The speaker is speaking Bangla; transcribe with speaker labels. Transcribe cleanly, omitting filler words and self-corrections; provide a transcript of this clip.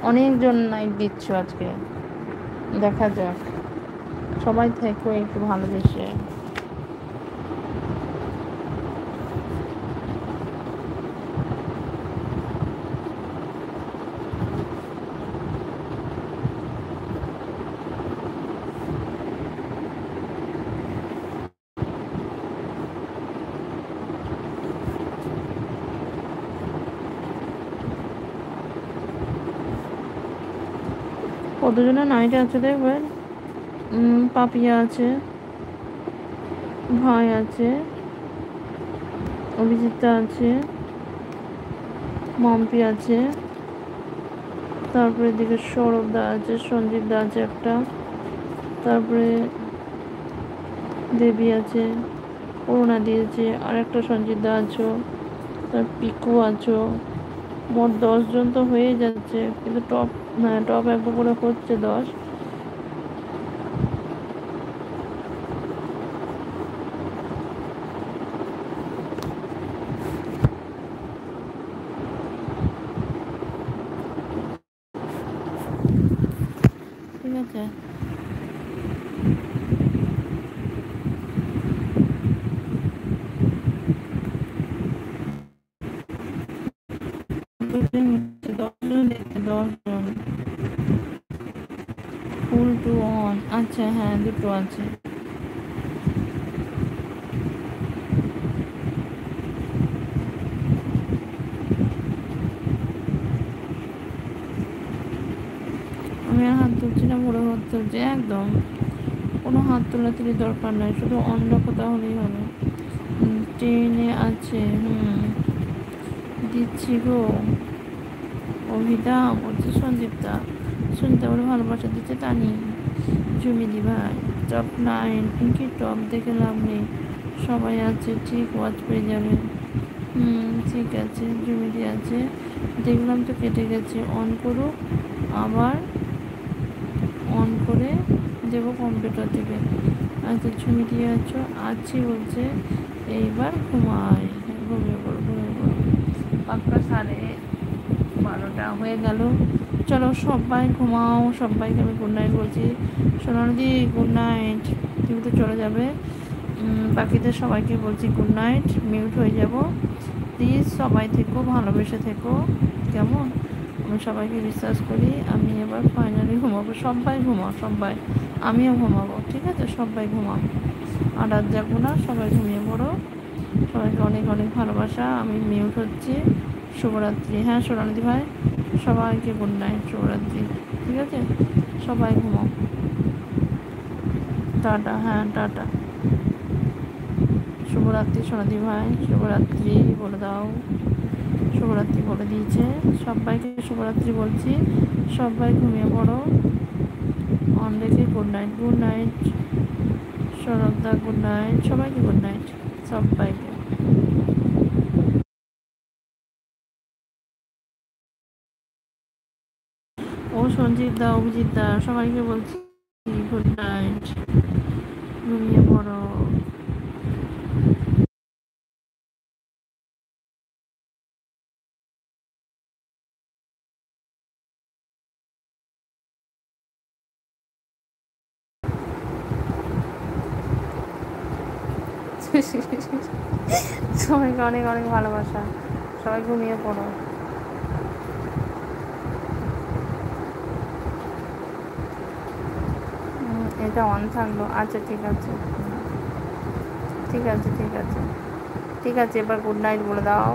Speaker 1: অনেকজন নাইট দিচ্ছ আজকে, দেখা যাক। সবাই থেকো একটু ভালোবেসে। কতজনের নাইটে আছে দেখবেন। পাপিয়া আছে, ভাই আছে, অভিজিৎটা আছে, মাম্পি আছে, তারপরে এদিকে সৌরভ দা আছে, সঞ্জীব দা আছে একটা, তারপরে দেবী আছে, করুণা দিয়েছে, আর একটা সঞ্জীব দা আছো, তার পিকু আছো। মোট 10 জন তো হয়ে যাচ্ছে, কিন্তু টপ একবার করে হচ্ছে 10। ঠিক আছে, ফুল টু অন। আচ্ছা হ্যাঁ, দুটো আছে। আমি আর হাত তুলছি না, বড় হাত তুলছি একদম। কোনো হাত তোলাতুলি দরকার নাই, শুধু অন্য কথা হলেই হবে। ট্রেনে আছে, দিচ্ছি গো। অভিদা বলছে, সঞ্জীবদা বলে ভালোবাসা দিচ্ছে টানি। জুমিদি ভাই টপ 9, কি টপ দেখে লাভ নেই, সবাই আছে, ঠিক ওয়াচ পেয়ে যাবে। ঠিক আছে, জুমিদি আছে, দেখলাম তো কেটে গেছে, অন করুক, আবার অন করে দেবো কম্পিউটার থেকে। আচ্ছা জুমিদি আছো, আছি বলছে, এইবার ঘুমাই, ঘুমিয়ে পড়ো ঘুমিয়ে পড়ো। পাক্কা 12:30 হয়ে গেল। চলো সবাই ঘুমাও, সবাইকে আমি গুড নাইট বলছি। সোনালি গুড নাইট, তুমি তো চলে যাবে। বাকিদের সবাইকে বলছি গুড নাইট, মিউট হয়ে যাব। প্লিজ সবাই থেকো, ভালোবেসে থেকো, কেমন? আমি সবাইকে বিশ্বাস করি। আমি এবার ফাইনালি ঘুমাবো, সবাই ঘুমাও সবাই, আমিও ঘুমাবো, ঠিক আছে? সবাই ঘুমাও, আর রাত জাগবো না, সবাই ঘুমিয়ে পড়ো। সবাইকে অনেক অনেক ভালোবাসা। আমি মিউট হচ্ছি। শুভরাত্রি। হ্যাঁ সোনালি ভাই, সবাইকে গুড নাইট, শুভরাত্রি, ঠিক আছে? সবাই ঘুমাও, টাটা। হ্যাঁ টাটা, শুভরাত্রি সোনালি ভাই, শুভরাত্রি বলে দাও। শুভরাত্রি বলে দিয়েছে, সবাইকে শুভরাত্রি বলছি। সবাই ঘুমিয়ে পড়ো, অন রেখে গুড নাইট। গুড নাইট সৌরভদা, গুড নাইট সবাইকে, গুড নাইট সবাইকে। ও সঞ্জীব দা, অভিজিৎ দা, সবাইকে বলছি গুড নাইট, ঘুমিয়ে পড়ো। সবাইকে অনেক অনেক ভালোবাসা, সবাই ঘুমিয়ে পড়ো। এটা অন থাকলো, আচ্ছা ঠিক আছে, ঠিক আছে ঠিক আছে ঠিক আছে, এবার গুড নাইট বলে দাও।